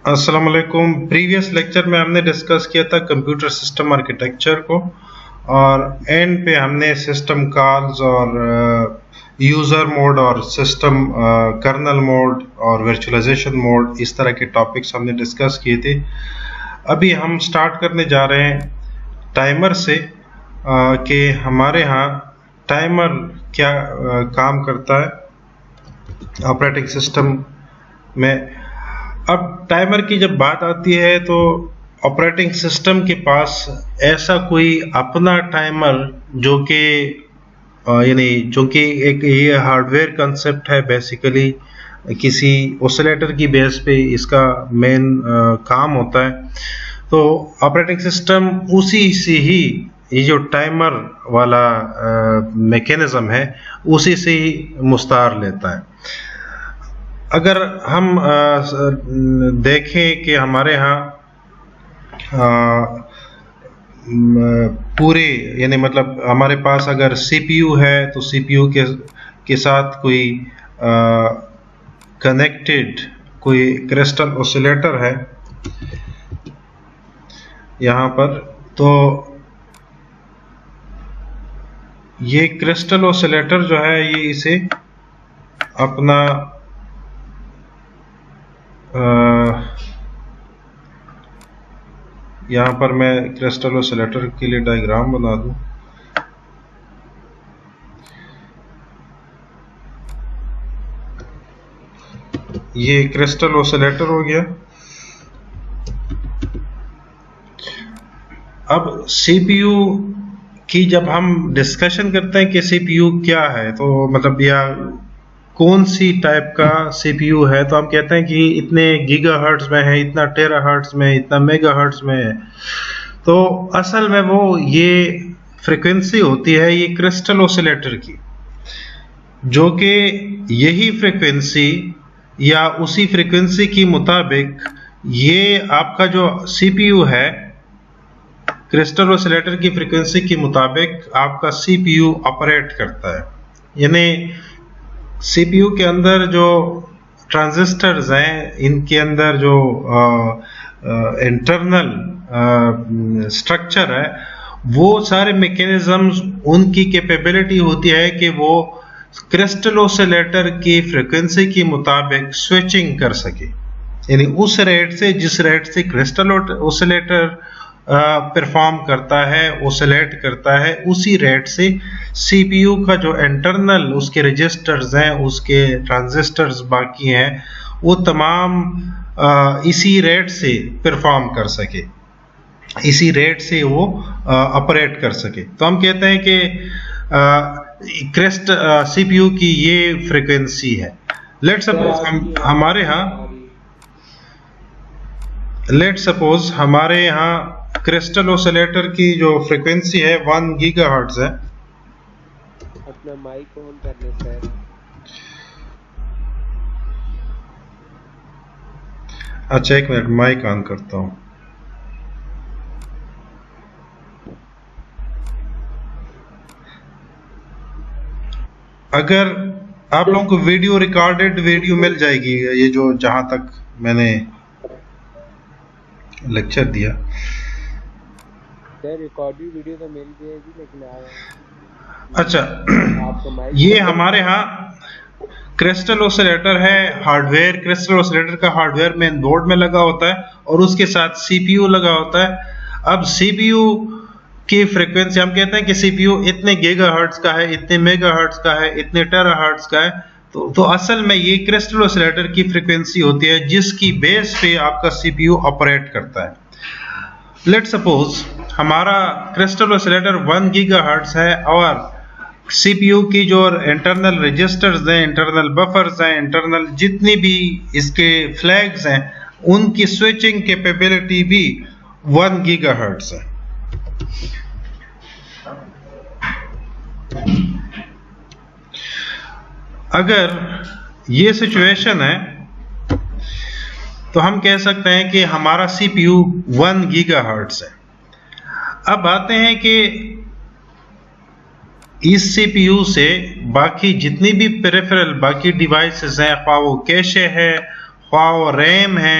अस्सलाम वालेकुम। Previous lecture में हमने डिस्कस किया था कंप्यूटर सिस्टम आर्किटेक्चर को, और एंड पे हमने सिस्टम कॉल्स और यूज़र मोड और सिस्टम कर्नल मोड और वर्चुअलाइजेशन मोड, इस तरह के टॉपिक्स हमने डिस्कस किए थे। अभी हम स्टार्ट करने जा रहे हैं टाइमर से कि हमारे यहाँ टाइमर क्या काम करता है ऑपरेटिंग सिस्टम में। अब टाइमर की जब बात आती है तो ऑपरेटिंग सिस्टम के पास ऐसा कोई अपना टाइमर जो कि एक ये हार्डवेयर कंसेप्ट है, बेसिकली किसी ओसिलेटर की बेस पे इसका मेन काम होता है। तो ऑपरेटिंग सिस्टम उसी से ही ये जो टाइमर वाला मैकेनिज्म है उसी से ही मुस्तार लेता है। अगर हम देखें कि हमारे यहाँ पूरे मतलब हमारे पास अगर सीपीयू है तो सीपीयू के साथ कोई कनेक्टेड कोई क्रिस्टल ओसिलेटर है यहाँ पर, तो ये क्रिस्टल ओसिलेटर जो है ये इसे अपना यहाँ पर मैं क्रिस्टल ओसिलेटर के लिए डायग्राम बना दूं। ये क्रिस्टल ओसिलेटर हो गया। अब सीपीयू की जब हम डिस्कशन करते हैं कि सीपीयू क्या है, तो मतलब या कौन सी टाइप का सीपीयू है, तो हम कहते हैं कि इतने गीगाहर्ट्ज में है, इतना टेराहर्ट्ज में, इतना मेगाहर्ट्ज में है। तो असल में वो ये फ्रीक्वेंसी होती है ये क्रिस्टल ओसिलेटर की, जो कि यही फ्रीक्वेंसी या उसी फ्रीक्वेंसी के मुताबिक ये आपका जो सीपीयू है, क्रिस्टल ओसिलेटर की फ्रीक्वेंसी के मुताबिक आपका सीपीयू ऑपरेट करता है। यानी सीपीयू के अंदर जो ट्रांजिस्टर्स हैं, इनके अंदर जो इंटरनल स्ट्रक्चर है, वो सारे मैकेनिज्म्स उनकी कैपेबिलिटी होती है कि वो क्रिस्टल ओसिलेटर की फ्रीक्वेंसी के मुताबिक स्विचिंग कर सके। यानी उस रेट से जिस रेट से क्रिस्टल ओसिलेटर परफॉर्म करता है, ओसिलेट करता है, उसी रेट से सीपीयू का जो इंटरनल उसके रजिस्टर्स हैं, उसके ट्रांजिस्टर्स बाकी हैं, वो तमाम इसी रेट से परफॉर्म कर सके, इसी रेट से वो ऑपरेट कर सके। तो हम कहते हैं कि सीपीयू की ये फ्रीक्वेंसी है। लेट्स सपोज हमारे यहाँ क्रिस्टल ओसिलेटर की जो फ्रीक्वेंसी है 1 गीगाहर्ट्ज है। अपना माइक ऑन कर ले सर। अच्छा, एक मिनट, माइक ऑन करता हूँ। अगर आप लोगों को वीडियो रिकॉर्डेड वीडियो मिल जाएगी, ये जो जहां तक मैंने लेक्चर दिया, रिकॉर्डेड वीडियो तो मिल जाएगी, लेकिन अच्छा ये हमारे यहाँ क्रिस्टल ओसिलेटर है, हार्डवेयर। क्रिस्टल ओसिलेटर का हार्डवेयर मेन बोर्ड में लगा होता है और उसके साथ सीपीयू लगा होता है। अब सीपीयू की फ्रीक्वेंसी, हम कहते हैं कि सीपीयू इतने गीगाहर्ट्ज का है, इतने मेगाहर्ट्ज का है, इतने टेराहर्ट्ज का है। तो असल में ये क्रिस्टल ओसिलेटर की फ्रीक्वेंसी होती है जिसकी बेस पे आपका सीपीयू ऑपरेट करता है। लेट्स सपोज हमारा क्रिस्टल ओसिलेटर 1 गीगाहर्ट्ज है और सीपीयू की जो इंटरनल रजिस्टर्स हैं, इंटरनल बफर्स हैं, इंटरनल जितनी भी इसके फ्लैग्स हैं, उनकी स्विचिंग कैपेबिलिटी भी 1 गीगाहर्ट्ज है। अगर ये सिचुएशन है तो हम कह सकते हैं कि हमारा सीपीयू 1 गीगाहर्ट्ज है। अब आते हैं कि इस सीपीयू से बाकी जितनी भी पेरिफेरल बाकी डिवाइसेस हैं, ख्वाह वो कैशे है, ख्वाह वो रैम है,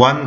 1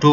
2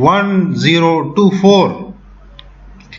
1024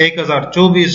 1024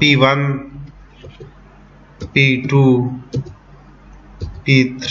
P1 P2 P3،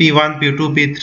P1 P2 P3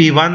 P1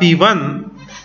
P1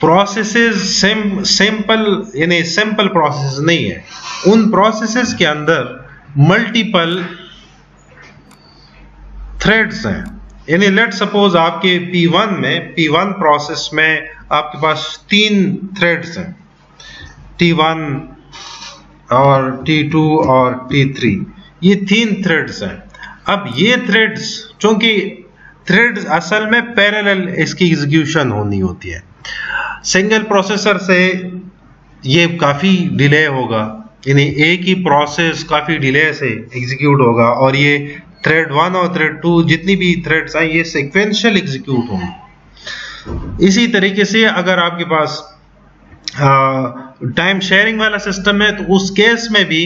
processes simple यानी सिंपल प्रोसेस नहीं है, उन प्रोसेसेस के अंदर मल्टीपल थ्रेड्स हैं। यानी लेट सपोज आपके P1 प्रोसेस में आपके पास 3 थ्रेड्स हैं, T1 और T2 और T3, ये 3 थ्रेड्स हैं। अब ये थ्रेड्स, चूंकि थ्रेड्स असल में पैरेलल इसकी एग्जीक्यूशन होनी होती है, सिंगल प्रोसेसर से ये काफ़ी डिले होगा, यानी एक ही प्रोसेस काफ़ी डिले से एग्जीक्यूट होगा, और ये थ्रेड 1 और थ्रेड 2 जितनी भी थ्रेड्स हैं ये सीक्वेंशियल एग्जीक्यूट होंगे। इसी तरीके से अगर आपके पास टाइम शेयरिंग वाला सिस्टम है तो उस केस में भी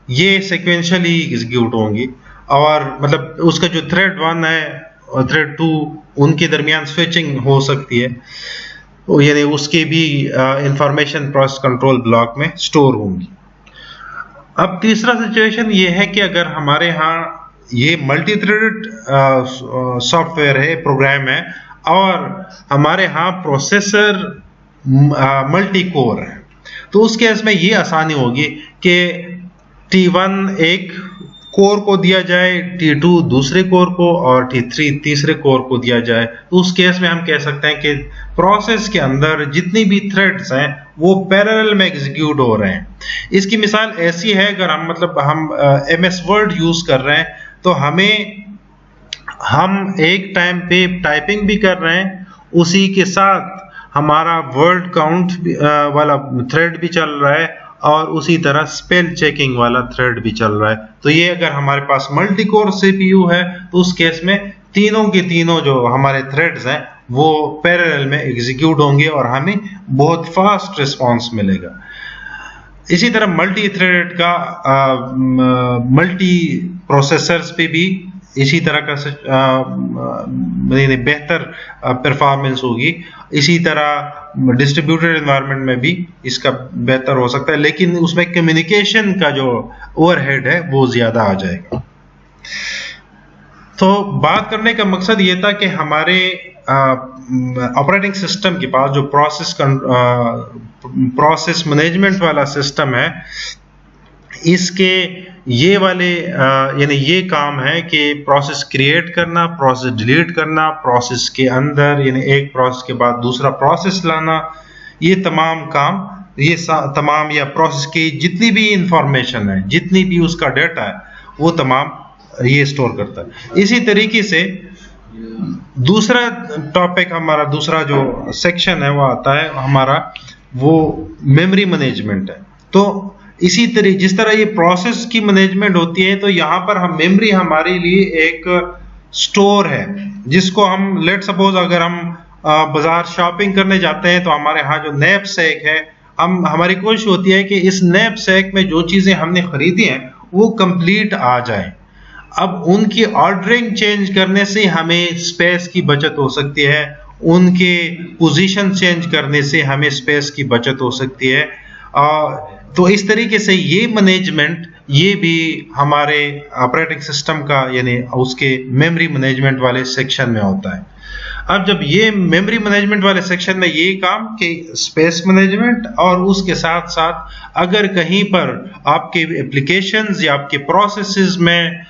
ये सीक्वेंशियली एग्जीक्यूट होंगी, और मतलब उसका जो थ्रेड 1 है और थ्रेड 2 उनके दरमियान स्विचिंग हो सकती है, यानी उसके भी इंफॉर्मेशन प्रोसेस कंट्रोल ब्लॉक में स्टोर होंगी। अब तीसरा सिचुएशन ये है कि अगर हमारे यहाँ ये मल्टी थ्रेडेड सॉफ्टवेयर है, प्रोग्राम है, और हमारे यहाँ प्रोसेसर मल्टी कोर है, तो उस केस में ये आसानी होगी कि T1 एक कोर को दिया जाए, T2 दूसरे कोर को, और T3 तीसरे कोर को दिया जाए। तो उस केस में हम कह सकते हैं कि प्रोसेस के अंदर जितनी भी थ्रेड्स हैं वो पैरेलल में एग्जीक्यूट हो रहे हैं। इसकी मिसाल ऐसी है, अगर हम MS वर्ड यूज कर रहे हैं तो हम एक टाइम पे टाइपिंग भी कर रहे हैं, उसी के साथ हमारा वर्ड काउंट वाला थ्रेड भी चल रहा है, और उसी तरह स्पेल चेकिंग वाला थ्रेड भी चल रहा है। तो ये अगर हमारे पास मल्टी कोर CPU है तो उस केस में तीनों के तीनों जो हमारे थ्रेड्स हैं वो पैरेलल में एग्जीक्यूट होंगे और हमें बहुत फास्ट रिस्पांस मिलेगा। इसी तरह मल्टी थ्रेडेड का मल्टी प्रोसेसर्स पे भी इसी तरह का बेहतर परफॉर्मेंस होगी। इसी तरह डिस्ट्रीब्यूटेड एनवायरनमेंट में भी इसका बेहतर हो सकता है, लेकिन उसमें कम्युनिकेशन का जो ओवरहेड है वो ज्यादा आ जाएगा। तो बात करने का मकसद ये था कि हमारे ऑपरेटिंग सिस्टम के पास जो प्रोसेस मैनेजमेंट वाला सिस्टम है, इसके ये वाले यानी ये काम है कि प्रोसेस क्रिएट करना, प्रोसेस डिलीट करना, प्रोसेस के अंदर यानी एक प्रोसेस के बाद दूसरा प्रोसेस लाना, ये तमाम काम, ये तमाम या प्रोसेस की जितनी भी इंफॉर्मेशन है, जितनी भी उसका डाटा है, वो तमाम ये स्टोर करता है। इसी तरीके से दूसरा टॉपिक, हमारा दूसरा जो सेक्शन है वो आता है हमारा, वो मेमोरी मैनेजमेंट है। तो इसी तरह जिस तरह ये प्रोसेस की मैनेजमेंट होती है, तो यहाँ पर हम मेमोरी हमारे लिए एक स्टोर है, जिसको हम लेट सपोज अगर हम बाजार शॉपिंग करने जाते हैं तो हमारे यहाँ जो नैपसैक है, हमारी कोशिश होती है कि इस नैपसैक में जो चीज़ें हमने खरीदी हैं वो कंप्लीट आ जाए। अब उनकी ऑर्डरिंग चेंज करने से हमें स्पेस की बचत हो सकती है, उनके पोजीशन चेंज करने से हमें स्पेस की बचत हो सकती है। तो इस तरीके से ये मैनेजमेंट ये भी हमारे ऑपरेटिंग सिस्टम का यानी उसके मेमोरी मैनेजमेंट वाले सेक्शन में होता है। अब जब ये मेमोरी मैनेजमेंट वाले सेक्शन में ये काम कि स्पेस मैनेजमेंट, और उसके साथ साथ अगर कहीं पर आपके एप्लीकेशंस या आपके प्रोसेसेस में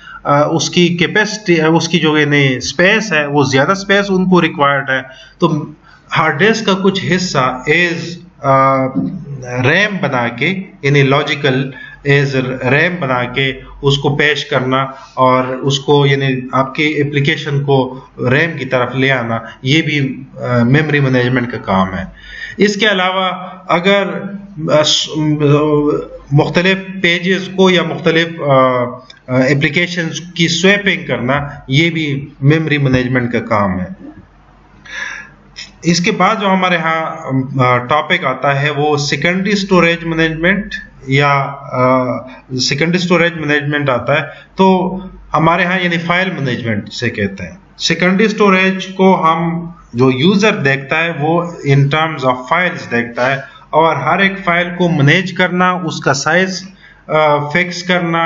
उसकी कैपेसिटी, उसकी जो यानी स्पेस है वो ज़्यादा स्पेस उनको रिक्वायर्ड है, तो हार्ड डिस्क का कुछ हिस्सा एज रैम बना के यानी लॉजिकल एज रैम बना के उसको पेश करना और उसको यानी आपके एप्लीकेशन को रैम की तरफ ले आना, ये भी मेमोरी मैनेजमेंट का काम है। इसके अलावा अगर मुख्तलिफ पेजेस को या मुख्तलिफ एप्लीकेशंस की स्वैपिंग करना, ये भी मेमोरी मैनेजमेंट का काम है। इसके बाद जो हमारे यहाँ टॉपिक आता है वो सेकेंडरी स्टोरेज मैनेजमेंट या सेकेंडरी स्टोरेज मैनेजमेंट आता है। तो हमारे यहाँ यानी फाइल मैनेजमेंट से कहते हैं। सेकेंडरी स्टोरेज को हम जो यूजर देखता है वो इन टर्म्स ऑफ फाइल्स देखता है, और हर एक फाइल को मैनेज करना, उसका साइज फिक्स करना,